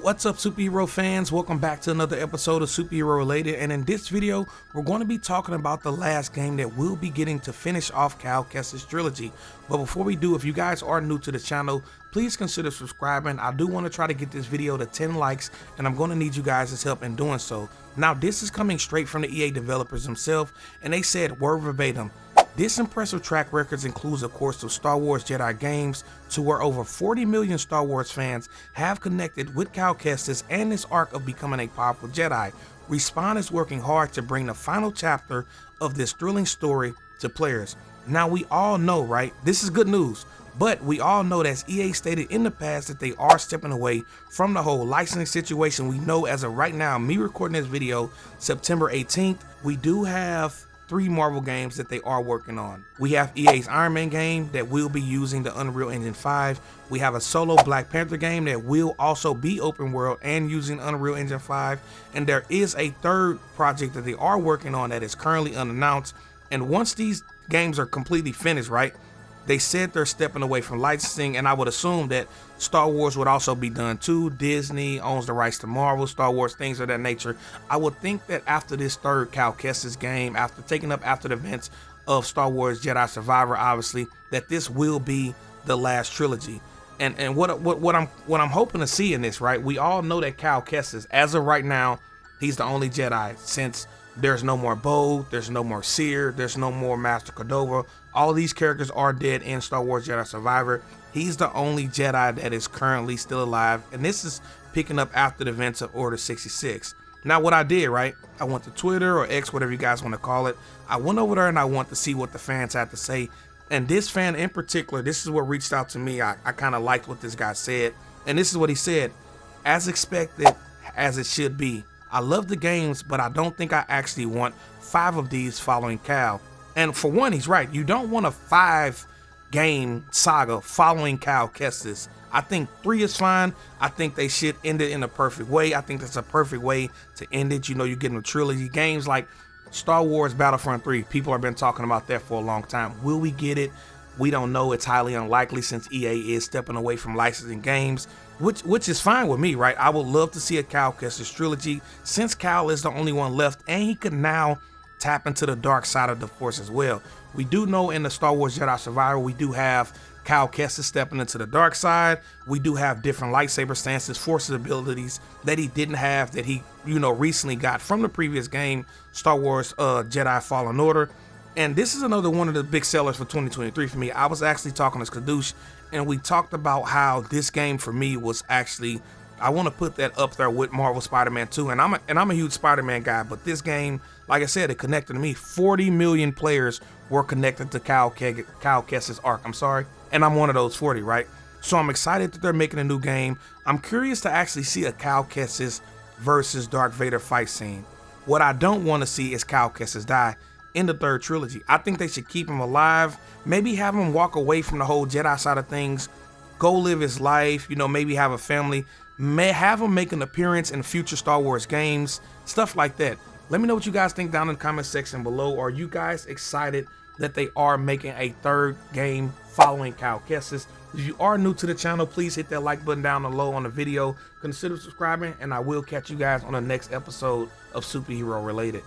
What's up, superhero fans? Welcome back to another episode of Superhero Related, and in this video we're going to be talking about the last game that we'll be getting to finish off Cal Kestis trilogy. But before we do, if you guys are new to the channel, please consider subscribing. I do want to try to get this video to 10 likes, and I'm going to need you guys' help in doing so. Now, this is coming straight from the EA developers themselves, and they said word verbatim, this impressive track record includes, of course, the Star Wars Jedi games, to where over 40 million Star Wars fans have connected with Cal Kestis and his arc of becoming a powerful Jedi. Respawn is working hard to bring the final chapter of this thrilling story to players. Now, we all know, right? This is good news, but we all know that as EA stated in the past that they are stepping away from the whole licensing situation. We know as of right now, me recording this video September 18th, we do have 3 Marvel games that they are working on. We have EA's Iron Man game that will be using the Unreal Engine 5. We have a solo Black Panther game that will also be open world and using Unreal Engine 5. And there is a third project that they are working on that is currently unannounced. And once these games are completely finished, right, they said they're stepping away from licensing, and I would assume that Star Wars would also be done too. Disney owns the rights to Marvel, Star Wars, things of that nature. I would think that after this third Cal Kestis game, after taking up after the events of Star Wars Jedi Survivor, obviously, that this will be the last trilogy. And what I'm hoping to see in this, right? We all know that Cal Kestis, as of right now, he's the only Jedi, since there's no more Bo, there's no more Seer, there's no more Master Cordova. All of these characters are dead in Star Wars Jedi Survivor. He's the only Jedi that is currently still alive, and this is picking up after the events of Order 66. Now, what I did, right, I went to Twitter or X, whatever you guys want to call it. I went over there and I want to see what the fans had to say. And this fan in particular, this is what reached out to me. I kind of liked what this guy said. And this is what he said: as expected, as it should be. I love the games, but I don't think I actually want 5 of these following Cal. And for one, he's right. You don't want a 5-game saga following Cal Kestis. I think 3 is fine. I think they should end it in a perfect way. I think that's a perfect way to end it. You know, you're getting a trilogy. Games like Star Wars Battlefront 3, people have been talking about that for a long time. Will we get it? We don't know. It's highly unlikely since EA is stepping away from licensing games, which is fine with me, right? I would love to see a Cal Kestis trilogy, since Cal is the only one left, and he could now tap into the dark side of the Force as well. We do know in the Star Wars Jedi Survivor, we do have Cal Kestis stepping into the dark side. We do have different lightsaber stances, Force abilities that he didn't have, that he, you know, recently got from the previous game, Star Wars Jedi Fallen Order. And this is another one of the big sellers for 2023 for me. I was actually talking to Skadoosh, and we talked about how this game for me was actually, I want to put that up there with Marvel Spider-Man 2. And I'm a huge Spider-Man guy, but this game, like I said, it connected to me. 40 million players were connected to Cal Kestis arc. I'm sorry. And I'm one of those 40, right? So I'm excited that they're making a new game. I'm curious to actually see a Cal Kestis versus Darth Vader fight scene. What I don't want to see is Cal Kestis die in the 3rd trilogy. I think they should keep him alive, maybe have him walk away from the whole Jedi side of things, go live his life, you know, maybe have a family, may have him make an appearance in future Star Wars games, stuff like that. Let me know what you guys think down in the comment section below. Are you guys excited that they are making a 3rd game following Cal Kestis? If you are new to the channel, please hit that like button down below on the video. Consider subscribing, and I will catch you guys on the next episode of Superhero Related.